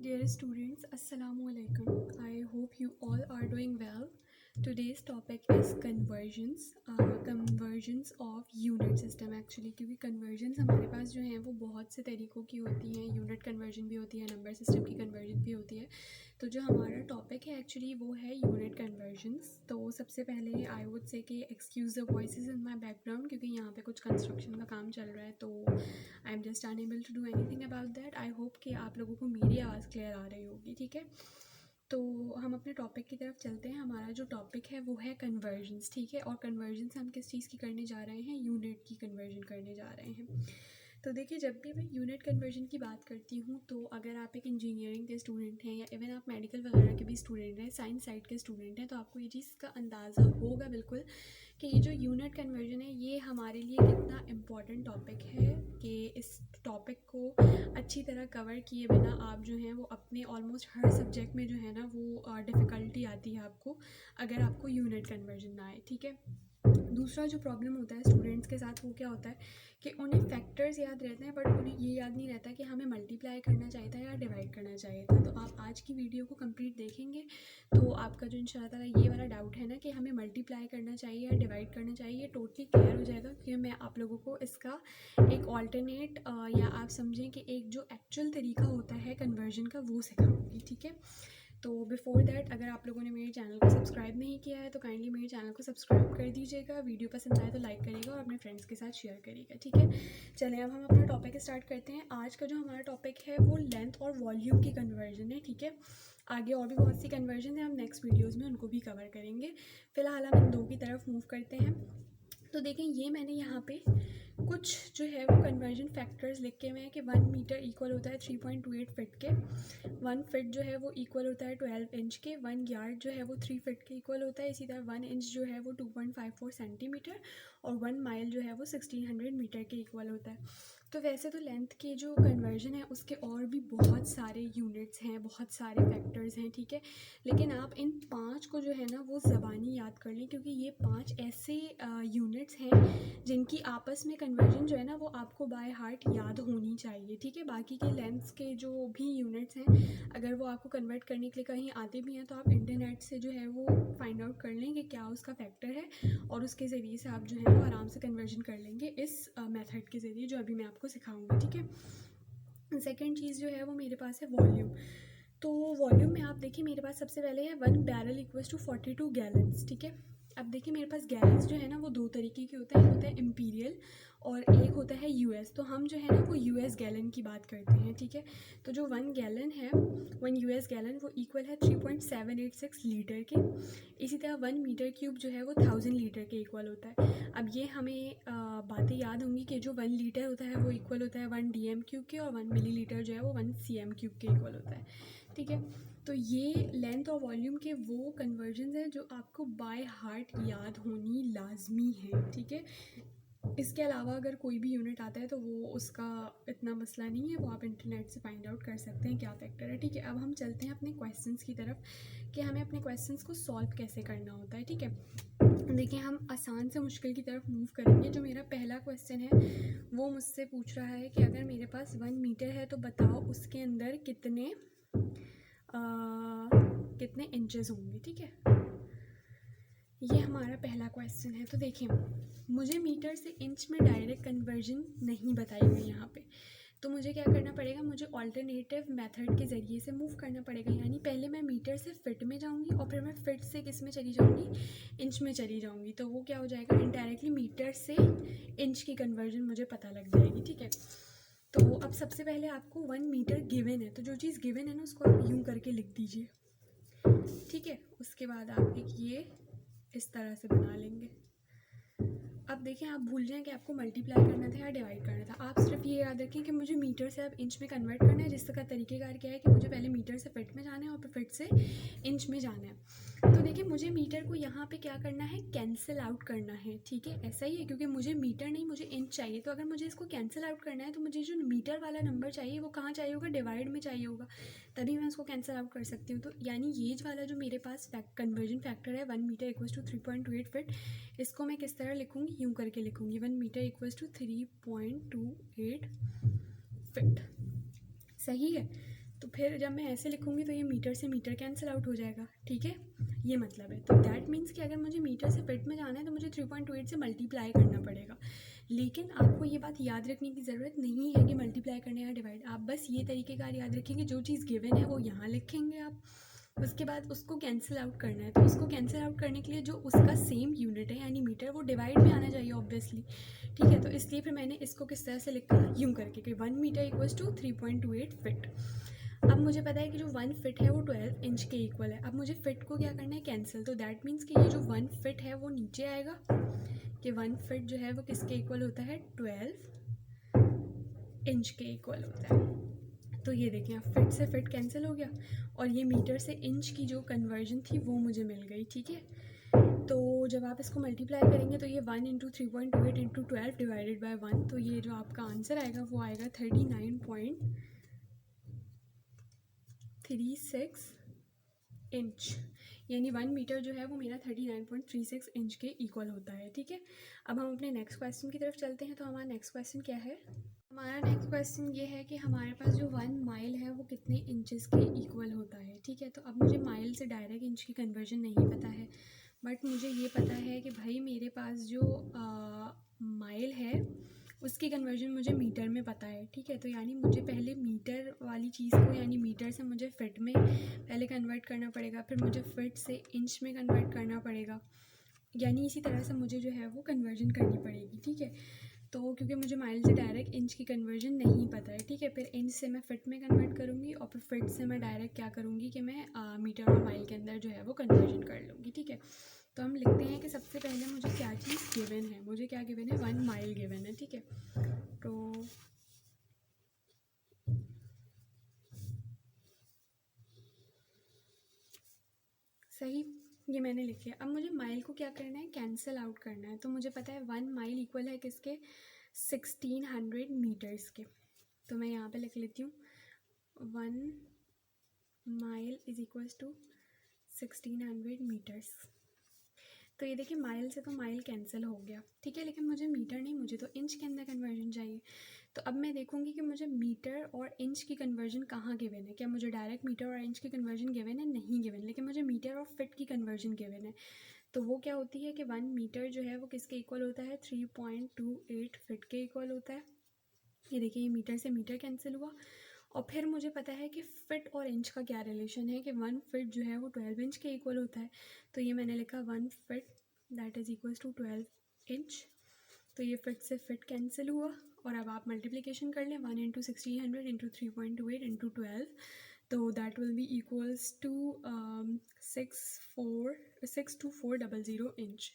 Dear students, Assalamu alaikum. I hope you all are doing well. Today's topic is conversions of unit system actually, क्योंकि conversions हमारे पास जो हैं वो बहुत से तरीक़ों की होती हैं. यूनिट कन्वर्जन भी होती है, नंबर सिस्टम की कन्वर्जन भी होती है. तो जो हमारा टॉपिक है एक्चुअली वो है यूनिट कन्वर्जन्स. तो सबसे पहले आई वुड से कि excuse the voices in my background, क्योंकि यहाँ पे कुछ कंस्ट्रक्शन का काम चल रहा है, तो I am just unable to do anything about that. I hope कि आप लोगों को मेरी आवाज़ क्लियर आ रही होगी. ठीक है, तो हम अपने टॉपिक की तरफ चलते हैं. हमारा जो टॉपिक है वो है कन्वर्जन्स. ठीक है, और कन्वर्जन्स हम किस चीज़ की करने जा रहे हैं? यूनिट की कन्वर्जन करने जा रहे हैं. तो देखिए, जब भी मैं यूनिट कन्वर्जन की बात करती हूँ, तो अगर आप एक इंजीनियरिंग के स्टूडेंट हैं या इवन आप मेडिकल वगैरह के भी स्टूडेंट हैं, साइंस साइड के स्टूडेंट हैं, तो आपको ये चीज़ का अंदाज़ा होगा बिल्कुल कि ये जो यूनिट कन्वर्जन है ये हमारे लिए कितना इम्पॉर्टेंट टॉपिक है. कि इस टॉपिक को अच्छी तरह कवर किए बिना आप जो हैं वो अपने ऑलमोस्ट हर सब्जेक्ट में जो है ना वो डिफ़िकल्टी आती है आपको अगर आपको यूनिट कन्वर्जन ना आए. ठीक है, दूसरा जो प्रॉब्लम होता है स्टूडेंट्स के साथ वो क्या होता है कि उन्हें फैक्टर्स याद रहते हैं बट उन्हें ये याद नहीं रहता कि हमें मल्टीप्लाई करना चाहिए था या डिवाइड करना चाहिए था. तो आप आज की वीडियो को कंप्लीट देखेंगे तो आपका जो इंशाल्लाह ताला ये वाला डाउट है ना कि हमें मल्टीप्लाई करना चाहिए या डिवाइड करना चाहिए, ये टोटली क्लियर हो जाएगा, क्योंकि मैं आप लोगों को इसका एक ऑल्टरनेट या आप समझें कि एक जो एक्चुअल तरीका होता है कन्वर्जन का वो सिखाऊंगी. ठीक है, तो बिफोर दैट अगर आप लोगों ने मेरे चैनल को सब्सक्राइब नहीं किया है तो काइंडली मेरे चैनल को सब्सक्राइब कर दीजिएगा. वीडियो पसंद आए तो लाइक करिएगा और अपने फ्रेंड्स के साथ शेयर करिएगा. ठीक है, चलें अब हम अपना टॉपिक स्टार्ट करते हैं. आज का जो हमारा टॉपिक है वो लेंथ और वॉल्यूम की कन्वर्जन है. ठीक है, आगे और भी बहुत सी कन्वर्जन है, हम नेक्स्ट वीडियोज़ में उनको भी कवर करेंगे. फ़िलहाल हम इन दो की तरफ मूव करते हैं. तो देखें, ये मैंने यहाँ पे कुछ जो है वो कन्वर्जन फैक्टर्स लिखे हुए हैं कि 1 मीटर इक्वल होता है 3.28 फिट के, 1 फिट जो है वो इक्वल होता है 12 इंच के, 1 यार्ड जो है वो 3 फिट के इक्वल होता है. इसी तरह 1 इंच जो है वो 2.54 सेंटीमीटर और 1 माइल जो है वो 1600 मीटर के इक्वल होता है. तो वैसे तो लेंथ के जो कन्वर्जन है उसके और भी बहुत सारे यूनिट्स हैं, बहुत सारे फैक्टर्स हैं. ठीक है, लेकिन आप इन 5 को जो है ना वो ज़बानी याद कर लें, क्योंकि ये 5 ऐसे यूनिट्स हैं जिनकी आपस में कन्वर्जन जो है ना वो आपको बाय हार्ट याद होनी चाहिए. ठीक है, बाकी के लेंथ्स के जो भी यूनिट्स हैं अगर वो आपको कन्वर्ट करने के लिए कहीं आते भी हैं तो आप इंटरनेट से जो है वो फाइंड आउट कर लें कि क्या उसका फैक्टर है, और उसके ज़रिए से आप जो है वो आराम से कन्वर्जन कर लेंगे इस मेथड के ज़रिए जो अभी मैं आपको सिखाऊंगी. ठीक है, सेकेंड चीज़ जो है वो मेरे पास है वॉल्यूम. तो वॉल्यूम में आप देखिए मेरे पास सबसे पहले है 1 बैरल इक्वल्स टू 42 गैलन्स. ठीक है, अब देखिए मेरे पास गैलन्स जो है ना वो दो तरीके के होते हैं, एक होता है इम्पीरियल और एक होता है यूएस. तो हम जो है ना वो यूएस गैलन की बात करते हैं. ठीक है, तो जो 1 गैलन है 1 यूएस गैलन वो इक्वल है 3.786 लीटर के. इसी तरह 1 मीटर क्यूब जो है वो 1000 लीटर के इक्वल होता है. अब ये हमें बातें याद होंगी कि जो 1 लीटर होता है वो इक्वल होता है 1 डीएम क्यूब के, और 1 मिली लीटर जो है वो 1 सीएम क्यूब के इक्वल होता है. ठीक है, तो ये लेंथ और वॉल्यूम के वो कन्वर्जन्स हैं जो आपको बाय हार्ट याद होनी लाजमी है. ठीक है, इसके अलावा अगर कोई भी यूनिट आता है तो वो उसका इतना मसला नहीं है, वो आप इंटरनेट से फाइंड आउट कर सकते हैं क्या फैक्टर है. ठीक है, अब हम चलते हैं अपने क्वेश्चंस की तरफ कि हमें अपने क्वेश्चंस को सॉल्व कैसे करना होता है. ठीक है, देखिए हम आसान से मुश्किल की तरफ मूव करेंगे. जो मेरा पहला क्वेश्चन है वो मुझसे पूछ रहा है कि अगर मेरे पास 1 मीटर है तो बताओ उसके अंदर कितने इंचेस होंगे. ठीक है, ये हमारा पहला क्वेश्चन है. तो देखिए मुझे मीटर से इंच में डायरेक्ट कन्वर्जन नहीं बताई हुई यहाँ पे, तो मुझे क्या करना पड़ेगा, मुझे ऑल्टरनेटिव मेथड के ज़रिए से मूव करना पड़ेगा. यानी पहले मैं मीटर से फिट में जाऊँगी और फिर मैं फिट से किस में चली जाऊँगी, इंच में चली जाऊँगी. तो वो क्या हो जाएगा, इनडायरेक्टली मीटर से इंच की कन्वर्जन मुझे पता लग जाएगी. ठीक है, तो अब सबसे पहले आपको 1 मीटर गिवन है, तो जो चीज़ गिवन है ना उसको आप यूँ करके लिख दीजिए. ठीक है, उसके बाद आप एक ये इस तरह से बना लेंगे. अब देखिए आप भूल जाएं कि आपको मल्टीप्लाई करना था या डिवाइड करना था. आप सिर्फ ये याद रखें कि मुझे मीटर से अब इंच में कन्वर्ट करना है, जिसका तरीकेकार क्या है कि मुझे पहले मीटर से फिट में जाना है और फिर फिट से इंच में जाना है. तो देखिए मुझे मीटर को यहाँ पे क्या करना है, कैंसिल आउट करना है. ठीक है, ऐसा ही है, क्योंकि मुझे मीटर नहीं मुझे इंच चाहिए. तो अगर मुझे इसको कैंसिल आउट करना है तो मुझे जो मीटर वाला नंबर चाहिए वो कहाँ चाहिए होगा, डिवाइड में चाहिए होगा, तभी मैं उसको कैंसिल आउट कर सकती हूँ. तो यानी ये वाला जो मेरे पास कन्वर्जन फैक्टर है 1 मीटर इक्वल्स टू 3.28 फिट, इसको मैं किस तरह लिखूँगी, यूँ करके लिखूँगी 1 मीटर इक्वल्स टू 3.28 फिट. सही है, तो फिर जब मैं ऐसे लिखूँगी तो ये मीटर से मीटर कैंसिल आउट हो जाएगा, ठीक है, ये मतलब है। तो दैट मीन्स कि अगर मुझे मीटर से फिट में जाना है तो मुझे 3.28 से मल्टीप्लाई करना पड़ेगा। लेकिन आपको ये बात याद रखने की ज़रूरत नहीं है कि मल्टीप्लाई करने या डिवाइड, आप बस ये तरीक़ेकार याद रखेंगे, जो चीज़ गिवन है वो यहाँ लिखेंगे आप, उसके बाद उसको कैंसिल आउट करना है। तो उसको कैंसिल आउट करने के लिए जो उसका सेम यूनिट है यानी मीटर, वो डिवाइड में आना चाहिए ऑब्वियसली, ठीक है। तो इसलिए फिर मैंने इसको किस तरह से लिखा, यूँ करके कि 1 मीटर इक्वल्स टू 3.28 फिट। अब मुझे पता है कि जो 1 फिट है वो 12 इंच के इक्वल है। अब मुझे फिट को क्या करना है, कैंसिल। तो दैट मीन्स कि ये जो 1 फिट है वो नीचे आएगा, कि 1 फिट जो है वो किसके इक्वल होता है, 12 इंच के इक्वल होता है। तो ये देखें, अब फिट से फिट कैंसिल हो गया और ये मीटर से इंच की जो कन्वर्जन थी वो मुझे मिल गई, ठीक है। तो जब आप इसको मल्टीप्लाई करेंगे तो ये 1 इंटू 3.28 इंटू 12 डिवाइडेड बाई 1, तो ये जो आपका आंसर आएगा वो आएगा 39.36 इंच, यानी 1 मीटर जो है वो मेरा 39.36 इंच के इक्वल होता है, ठीक है। अब हम अपने नेक्स्ट क्वेश्चन की तरफ चलते हैं। तो हमारा नेक्स्ट क्वेश्चन क्या है, हमारा नेक्स्ट क्वेश्चन ये है कि हमारे पास जो 1 माइल है वो कितने इंचेस के इक्वल होता है, ठीक है। तो अब मुझे माइल से डायरेक्ट इंच की कन्वर्जन नहीं पता है, बट मुझे ये पता है कि भाई मेरे पास जो माइल है उसकी कन्वर्जन मुझे मीटर में पता है, ठीक है। तो यानी मुझे पहले मीटर वाली चीज़ को, यानी मीटर से मुझे फिट में पहले कन्वर्ट करना पड़ेगा, फिर मुझे फिट से इंच में कन्वर्ट करना पड़ेगा, यानी इसी तरह से मुझे जो है वो कन्वर्जन करनी पड़ेगी, ठीक है। तो क्योंकि मुझे माइल से डायरेक्ट इंच की कन्वर्जन नहीं पता है, ठीक है, फिर इंच से मैं फिट में कन्वर्ट करूँगी और फिर फिट से मैं डायरेक्ट क्या करूँगी कि मैं मीटर और माइल के अंदर जो है वो कन्वर्जन कर लूँगी, ठीक है। तो हम लिखते हैं कि सबसे पहले मुझे क्या चीज़ गिवन है, मुझे क्या गिवन है, 1 माइल गिवन है, ठीक है। तो सही, ये मैंने लिख लिया। अब मुझे माइल को क्या करना है, कैंसिल आउट करना है। तो मुझे पता है 1 माइल इक्वल है किसके, 1600 मीटर्स के। तो मैं यहाँ पे लिख लेती हूँ 1 mile is equals to 1600 metres. तो ये देखिए, माइल से तो माइल कैंसिल हो गया, ठीक है, लेकिन मुझे मीटर नहीं, मुझे तो इंच के अंदर कन्वर्जन चाहिए। तो अब मैं देखूंगी कि मुझे मीटर और इंच की कन्वर्जन कहाँ गिवन है। क्या मुझे डायरेक्ट मीटर और इंच की कन्वर्जन गिवन है, नहीं गिवन, लेकिन मुझे मीटर और फिट की कन्वर्जन गिवन है। तो वो क्या होती है कि 1 मीटर जो है वो किसके इक्वल होता है, 3.28 फिट के इक्वल होता है। ये देखिए, ये मीटर से मीटर कैंसिल हुआ। और फिर मुझे पता है कि फ़िट और इंच का क्या रिलेशन है, कि 1 फिट जो है वो 12 इंच के इक्वल होता है। तो ये मैंने लिखा 1 feet that is equals to 12 inch. तो ये फिट से फिट कैंसिल हुआ और अब आप मल्टीप्लिकेशन कर लें, 1 इंटू 1600 इंटू 3.28 इंटू 12, तो that will be equals to 62400 inch,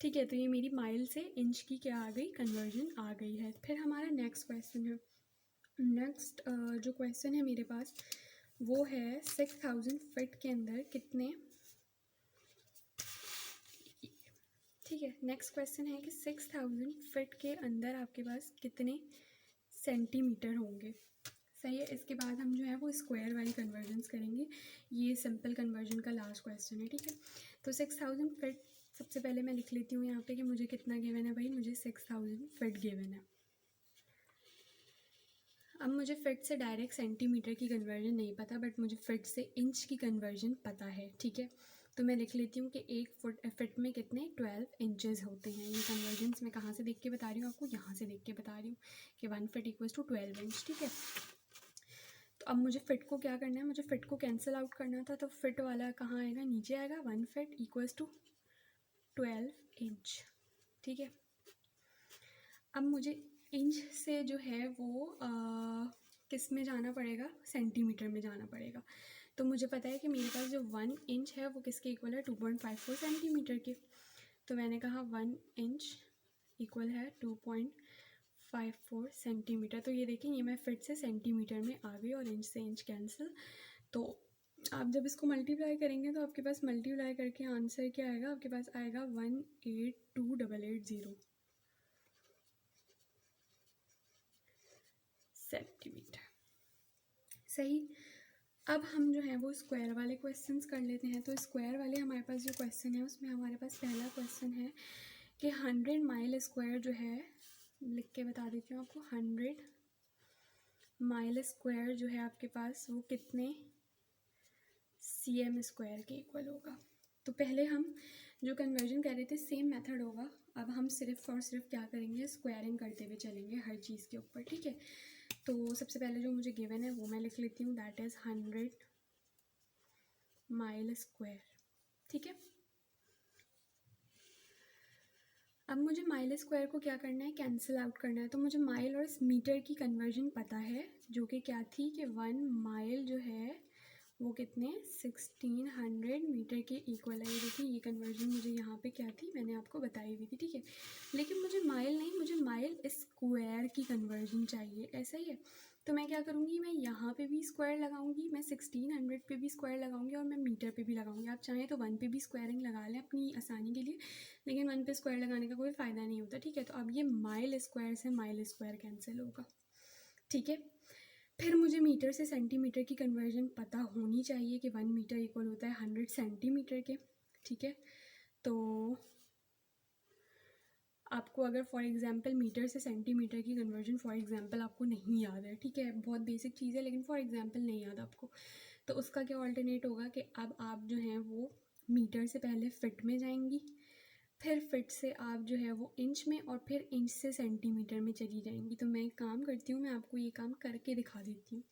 ठीक है। तो ये मेरी माइल से इंच की क्या आ गई, कन्वर्जन आ गई है। फिर हमारा नेक्स्ट क्वेश्चन है, नेक्स्ट जो क्वेश्चन है मेरे पास वो है 6000 फिट के अंदर कितने, ठीक है। नेक्स्ट क्वेश्चन है कि 6000 फिट के अंदर आपके पास कितने सेंटीमीटर होंगे, सही है। इसके बाद हम जो है वो स्क्वायर वाली कन्वर्जन्स करेंगे, ये सिंपल कन्वर्जन का लास्ट क्वेश्चन है, ठीक है। तो 6000 फिट, सबसे पहले मैं लिख लेती हूँ यहाँ पे कि मुझे कितना गिवन है भाई, मुझे 6000 फिट गिवन है। अब मुझे फिट से डायरेक्ट सेंटीमीटर की कन्वर्जन नहीं पता, बट मुझे फिट से इंच की कन्वर्जन पता है, ठीक है। तो मैं लिख लेती हूँ कि 1 फिट में कितने 12 इंचेस होते हैं। ये कन्वर्जन्स मैं कहाँ से देख के बता रही हूँ आपको, यहाँ से देख के बता रही हूँ कि 1 फिट इक्वल्स टू 12 इंच, ठीक है। तो अब मुझे फ़िट को क्या करना है, मुझे फ़िट को कैंसिल आउट करना था। तो फिट वाला कहाँ आएगा, नीचे आएगा, 1 फिट इक्वल्स टू 12 इंच, ठीक है। अब मुझे इंच से जो है वो किस में जाना पड़ेगा, सेंटीमीटर में जाना पड़ेगा। तो मुझे पता है कि मेरे पास जो 1 इंच है वो किसके इक्वल है, 2.54 सेंटीमीटर के। तो मैंने कहा 1 इंच इक्वल है 2.54 सेंटीमीटर। तो ये देखें, ये मैं फिट से सेंटीमीटर में आ गई और इंच से इंच कैंसिल। तो आप जब इसको मल्टीप्लाई करेंगे तो आपके पास मल्टीप्लाई करके आंसर क्या आएगा, आपके पास आएगा 182,880 सेंटीमीटर, सही। अब हम जो है वो स्क्वायर वाले क्वेश्चंस कर लेते हैं। तो स्क्वायर वाले हमारे पास जो क्वेश्चन है उसमें हमारे पास पहला क्वेश्चन है कि 100 माइल स्क्वायर जो है लिख के बता देती हूँ आपको। 100 माइल स्क्वायर जो है आपके पास वो कितने cm स्क्वायर के इक्वल होगा। तो पहले हम जो कन्वर्जन कर रहे थे सेम मेथड होगा, अब हम सिर्फ और सिर्फ क्या करेंगे, स्क्वायरिंग करते हुए चलेंगे हर चीज़ के ऊपर, ठीक है। तो सबसे पहले जो मुझे गिवन है वो मैं लिख लेती हूँ, दैट इज़ 100 माइल स्क्वायर, ठीक है। अब मुझे माइल स्क्वायर को क्या करना है, कैंसिल आउट करना है। तो मुझे माइल और मीटर की कन्वर्जन पता है, जो कि क्या थी कि 1 माइल जो है वो कितने 1600 मीटर के इक्वल है। ये देखिए ये कन्वर्जन मुझे यहाँ पे क्या थी, मैंने आपको बताई हुई थी, ठीक है। लेकिन मुझे माइल नहीं, मुझे माइल स्क्वायर की कन्वर्जन चाहिए, ऐसा ही है। तो मैं क्या करूँगी, मैं यहाँ पे भी स्क्वायर लगाऊंगी, मैं 1600 पे भी स्क्वायर लगाऊंगी और मैं मीटर पे भी लगाऊंगी। आप चाहें तो 1 पे भी स्क्वायरिंग लगा लें अपनी आसानी के लिए, लेकिन 1 पे स्क्वायर लगाने का कोई फ़ायदा नहीं होता, ठीक है। तो अब ये माइल स्क्वायर से माइल स्क्वायर कैंसिल होगा, ठीक है। फिर मुझे मीटर से सेंटीमीटर की कन्वर्जन पता होनी चाहिए कि 1 मीटर इक्वल होता है 100 सेंटीमीटर के, ठीक है। तो आपको अगर फॉर एग्जांपल मीटर से सेंटीमीटर की कन्वर्जन फॉर एग्जांपल आपको नहीं याद है, ठीक है, बहुत बेसिक चीज़ है, लेकिन फॉर एग्जांपल नहीं याद आपको, तो उसका क्या ऑल्टरनेट होगा कि अब आप जो हैं वो मीटर से पहले फिट में जाएंगी, फिर फिट से आप जो है वो इंच में, और फिर इंच से सेंटीमीटर में चली जाएंगी। तो मैं एक काम करती हूँ, मैं आपको ये काम करके दिखा देती हूँ,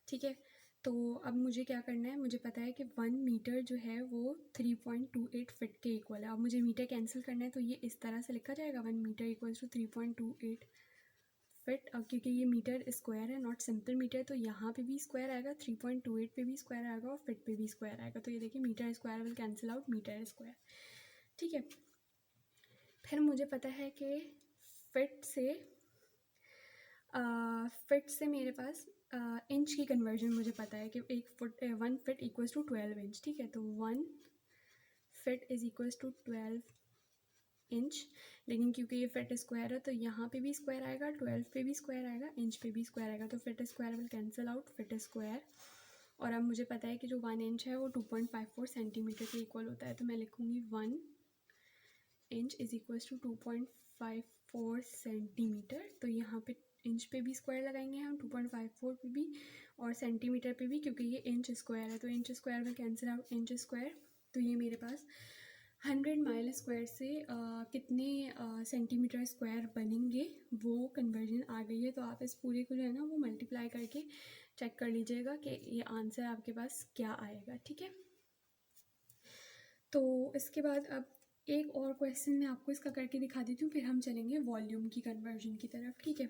ठीक है। तो अब मुझे क्या करना है, मुझे पता है कि 1 मीटर जो है वो 3.28 फिट के इक्वल है। अब मुझे मीटर कैंसिल करना है, तो ये इस तरह से लिखा जाएगा, 1 मीटर इक्वल्स टू 3.28 फिट। अब क्योंकि ये मीटर स्क्वायर है, नॉट सिंपल मीटर, तो यहाँ पे भी स्क्वायर आएगा, 3.28 पे भी स्क्वायर आएगा और फिट पे भी स्क्वायर आएगा। तो ये देखिए metre square will cancel out metre square, ठीक है। फिर मुझे पता है कि फिट से मेरे पास इंच की कन्वर्जन मुझे पता है कि 1 फिट इक्वल्स टू 12 इंच, ठीक है। तो 1 feet is equals to 12 inch, लेकिन क्योंकि ये फिट स्क्वायर है तो यहाँ पे भी स्क्वायर आएगा, 12 पे भी स्क्वायर आएगा, इंच पे भी स्क्वायर आएगा, तो fit square will cancel out fit square. और अब मुझे पता है कि जो 1 इंच है वो 2.54 सेंटीमीटर के इक्वल होता है, तो मैं लिखूँगी 1 inch is equals to 2.54 centimetre. तो यहाँ पे इंच पे भी स्क्वायर लगाएंगे हम, 2.54 पे भी और सेंटीमीटर पे भी, क्योंकि ये इंच स्क्वायर है, तो इंच स्क्वायर में कैंसिल आउट इंच स्क्वायर। तो ये मेरे पास 100 माइल स्क्वायर से कितने सेंटीमीटर स्क्वायर बनेंगे वो कन्वर्जन आ गई है। तो आप इस पूरे को जो है ना वो मल्टीप्लाई करके चेक कर लीजिएगा कि ये आंसर आपके पास क्या आएगा, ठीक है। तो इसके बाद अब एक और क्वेश्चन मैं आपको इसका करके दिखा देती हूँ, फिर हम चलेंगे वॉल्यूम की कन्वर्जन की तरफ, ठीक है।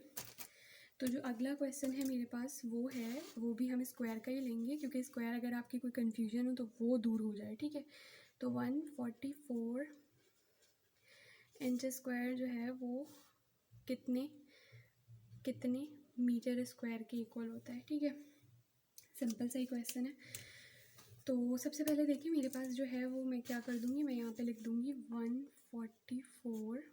तो जो अगला क्वेश्चन है मेरे पास वो है, वो भी हम स्क्वायर का ही लेंगे, क्योंकि स्क्वायर अगर आपकी कोई कन्फ्यूजन हो तो वो दूर हो जाए, ठीक है। तो 144 इंच स्क्वायर जो है वो कितने कितने मीटर स्क्वायर के इक्वल होता है, ठीक है। सिंपल सा ही क्वेश्चन है। तो सबसे पहले देखिए मेरे पास जो है वो मैं क्या कर दूँगी, मैं यहाँ पे लिख दूँगी 144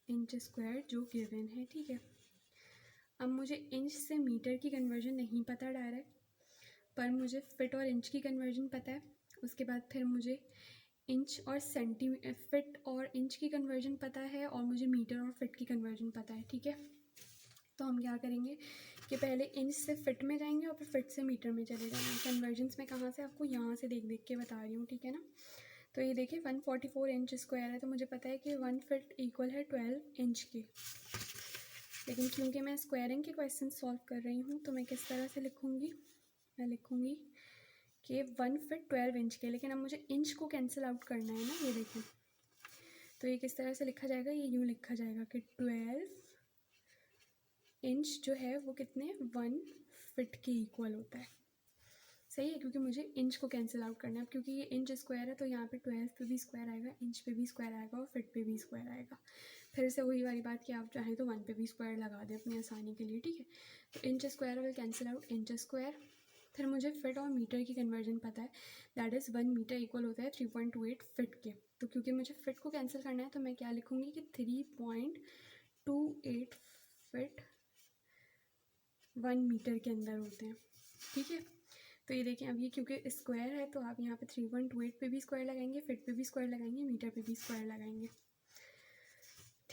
इंच स्क्वायर जो गिवन है, ठीक है। अब मुझे इंच से मीटर की कन्वर्जन नहीं पता डायरेक्ट, पर मुझे फिट और इंच की कन्वर्जन पता है। उसके बाद फिर मुझे इंच और फिट और इंच की कन्वर्जन पता है, और मुझे मीटर और फिट की कन्वर्जन पता है, ठीक है। तो हम क्या करेंगे कि पहले इंच से फिट में जाएंगे और फिर फिट से मीटर में चले जाएंगे। कन्वर्जन्स में कहाँ से, आपको यहाँ से देख देख के बता रही हूँ, ठीक है ना। तो ये देखिए 144 इंच स्क्वायर है, तो मुझे पता है कि 1 फिट इक्वल है 12 इंच के। लेकिन क्योंकि मैं स्क्वायरिंग के क्वेश्चन सॉल्व कर रही हूँ तो मैं किस तरह से लिखूँगी, मैं लिखूँगी कि 1 फिट 12 इंच के, लेकिन अब मुझे इंच को कैंसिल आउट करना है ना, ये देखिए। तो ये किस तरह से लिखा जाएगा, ये यूँ लिखा जाएगा कि 12 इंच जो है वो कितने 1 फिट के इक्वल होता है, सही है, क्योंकि मुझे इंच को कैंसिल आउट करना है। अब क्योंकि ये इंच स्क्वायर है तो यहाँ पे 12 पे भी स्क्वायर आएगा, इंच पे भी स्क्वायर आएगा और फिट पे भी स्क्वायर आएगा। फिर से वही वाली बात कि आप चाहें तो 1 पे भी स्क्वायर लगा दें अपनी आसानी के लिए, ठीक है। तो inch square will cancel out inch square. फिर मुझे फिट और मीटर की कन्वर्जन पता है, दैट इज़ 1 मीटर इक्वल होता है 3.28 फिट के। तो क्योंकि मुझे फिट को कैंसिल करना है तो मैं क्या लिखूँगी कि 3.28 फिट 1 मीटर के अंदर होते हैं, ठीक है। तो ये देखें, अब ये क्योंकि स्क्वायर है तो आप यहाँ पे 3.28 पे भी स्क्वायर लगाएंगे, फिट पे भी स्क्वायर लगाएंगे, मीटर पे भी स्क्वायर लगाएंगे,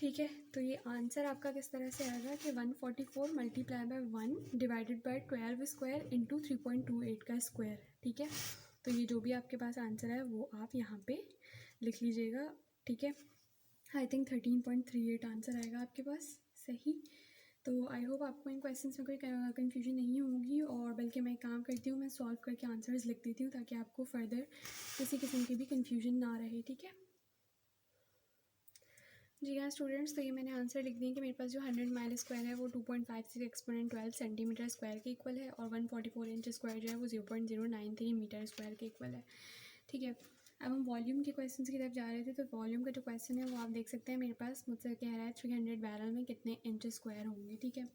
ठीक है, तो ये आंसर आपका किस तरह से आएगा कि 144 multiply by 1 divided by 12 square into 3.28 का स्क्वायर। ठीक है, तो ये जो भी आपके पास आंसर है वो आप यहाँ पे लिख लीजिएगा। ठीक है, आई थिंक 13.38 आंसर आएगा आपके पास। सही, तो आई होप आपको इन क्वेश्चंस में कोई कन्फ्यूजन नहीं होगी, और बल्कि मैं काम करती हूँ, मैं सॉल्व करके आंसर्स लिख देती हूँ ताकि आपको फर्दर किसी किस्म की भी कन्फ्यूजन ना रहे। ठीक है जी हाँ स्टूडेंट्स, तो ये मैंने आंसर लिख दिया कि मेरे पास जो 100 माइल स्क्वायर है वो 2.56 एक्सपोनेंट 12 सेंटीमीटर स्क्वायर के इक्वल है, और 144 इंच स्क्वायर जो है वो 0.093 मीटर स्क्वायर के इक्वल है। ठीक है, अब हम वॉल्यूम के क्वेश्चंस की तरफ जा रहे थे, तो वॉल्यूम का जो क्वेश्चन है वो आप देख सकते हैं मेरे पास मुझसे कह रहा है 300 बैरल में कितने इंच स्क्वायर होंगे। ठीक है,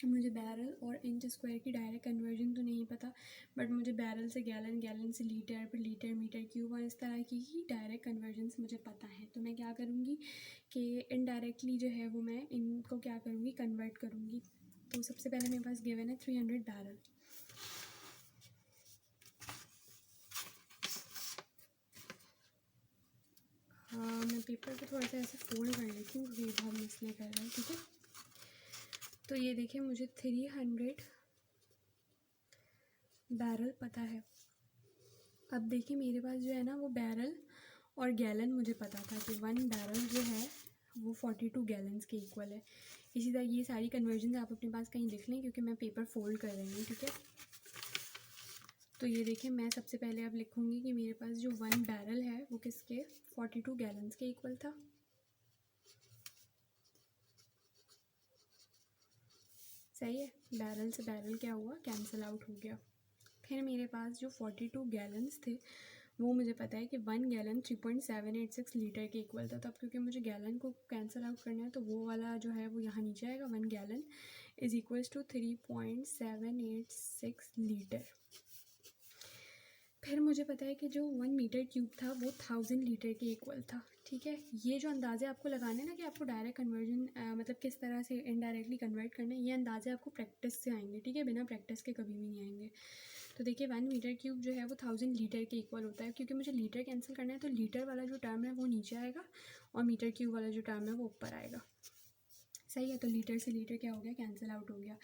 मुझे बैरल और इंच स्क्वायर की डायरेक्ट कन्वर्जन तो नहीं पता, बट मुझे बैरल से गैलन, गैलन से लीटर, फिर लीटर मीटर क्यूब और इस तरह की ही डायरेक्ट कन्वर्जन्स मुझे पता है। तो मैं क्या करूँगी कि इनडायरेक्टली जो है वो मैं इनको क्या करूँगी, कन्वर्ट करूँगी। तो सबसे पहले मेरे पास गिवन है 300 बैरल। मैं पेपर को थोड़ा सा ऐसे फोल्ड कर लेती हूँ क्योंकि ये बहुत मसले कर रहा है। ठीक है, तो ये देखिए मुझे 300 बैरल पता है। अब देखिए मेरे पास जो है ना वो बैरल और गैलन मुझे पता था कि 1 बैरल जो है वो 42 गैलन्स के इक्वल है। इसी तरह ये सारी कन्वर्जन आप अपने पास कहीं लिख लें क्योंकि मैं पेपर फोल्ड कर रही हूँ। ठीक है, तो ये देखिए मैं सबसे पहले अब लिखूँगी कि मेरे पास जो 1 बैरल है वो किसके 42 गैलन्स के इक्वल था। सही है, बैरल से बैरल क्या हुआ, कैंसिल आउट हो गया। फिर मेरे पास जो 42 गैलन्स थे वो मुझे पता है कि 1 गैलन 3.786 लीटर के इक्वल था। तो अब क्योंकि मुझे गैलन को कैंसिल आउट करना है तो वो वाला जो है वो यहाँ नीचे आएगा। 1 gallon is equals to 3.786 litre. फिर मुझे पता है कि जो 1 मीटर क्यूब था वो 1000 लीटर के इक्वल था। ठीक है, ये जो अंदाज़े आपको लगाने हैं ना कि आपको डायरेक्ट कन्वर्जन मतलब किस तरह से इनडायरेक्टली कन्वर्ट करना है, ये अंदाज़े आपको प्रैक्टिस से आएंगे। ठीक है, बिना प्रैक्टिस के कभी भी नहीं आएंगे। तो देखिए 1 मीटर क्यूब जो है वो 1000 लीटर के इक्वल होता है। क्योंकि मुझे लीटर कैंसिल करना है तो लीटर वाला जो टर्म है वो नीचे आएगा और मीटर क्यूब वाला जो टर्म है वो ऊपर आएगा। सही है, तो लीटर से लीटर क्या हो गया, कैंसिल आउट हो गया।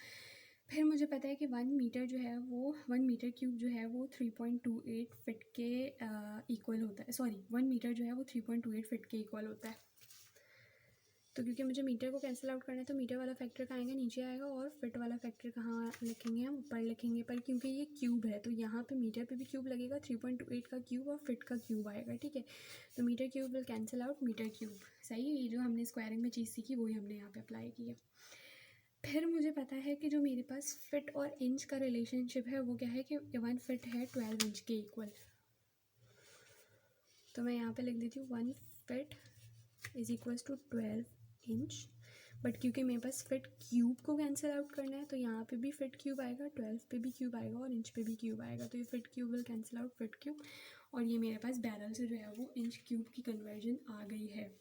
फिर मुझे पता है कि 1 मीटर जो है वो 1 मीटर क्यूब जो है वो 3.28 फिट के इक्वल होता है। सॉरी, 1 मीटर जो है वो 3.28 फिट के इक्वल होता है। तो क्योंकि मुझे मीटर को कैंसिल आउट करना है तो मीटर वाला फैक्टर कहाँ आएगा, नीचे आएगा, और फिट वाला फैक्टर कहाँ लिखेंगे, हम ऊपर लिखेंगे। पर क्योंकि ये क्यूब है तो यहाँ पे मीटर पे भी क्यूब लगेगा, 3.28 का क्यूब और फिट का क्यूब आएगा। ठीक है, तो metre cube will cancel out metre cube. सही है, ये जो हमने स्क्वायरिंग में चीज़ सीखी वही हमने यहाँ पे अप्लाई की है। फिर मुझे पता है कि जो मेरे पास फिट और इंच का रिलेशनशिप है वो क्या है कि 1 फिट है 12 इंच के इक्वल। तो मैं यहाँ पे लिख देती हूँ 1 feet is equals to 12 inch. But क्योंकि मेरे पास फिट क्यूब को कैंसिल आउट करना है तो यहाँ पे भी फिट क्यूब आएगा, 12 पे भी क्यूब आएगा और इंच पे भी क्यूब आएगा। तो ये fit cube will cancel out fit cube, और ये मेरे पास बैरल से जो है वो इंच क्यूब की कन्वर्जन आ गई है।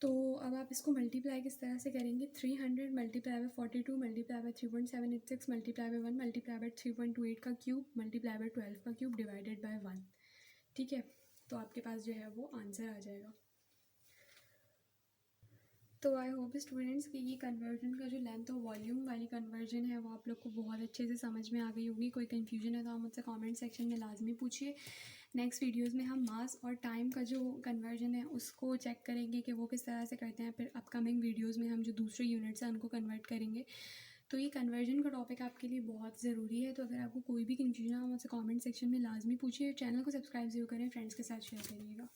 तो अब आप इसको मल्टीप्लाई किस तरह से करेंगे, 300 multiply by 42 multiply by 3.786 multiply by 1 multiply by 3.28 का क्यूब मल्टीप्लाई बाय 12 का क्यूब डिवाइडेड बाय 1। ठीक है, तो आपके पास जो है वो आंसर आ जाएगा। तो आई होप स्टूडेंट्स कि ये कन्वर्जन का जो लेंथ और वॉल्यूम वाली कन्वर्जन है वो आप लोग को बहुत अच्छे से समझ में आ गई होगी। कोई कन्फ्यूजन है तो आप मुझसे कमेंट सेक्शन में लाजमी पूछिए। नेक्स्ट वीडियोस में हम मास और टाइम का जो कन्वर्जन है उसको चेक करेंगे कि वो किस तरह से करते हैं। फिर अपकमिंग वीडियोस में हम जो दूसरे यूनिट्स हैं उनको कन्वर्ट करेंगे। तो ये कन्वर्जन का टॉपिक आपके लिए बहुत ज़रूरी है। तो अगर आपको कोई भी कन्फ्यूजन हो मुझसे कमेंट सेक्शन में लाजमी पूछिए। चैनल को सब्सक्राइब ज़रूर करें, फ्रेंड्स के साथ शेयर करिएगा।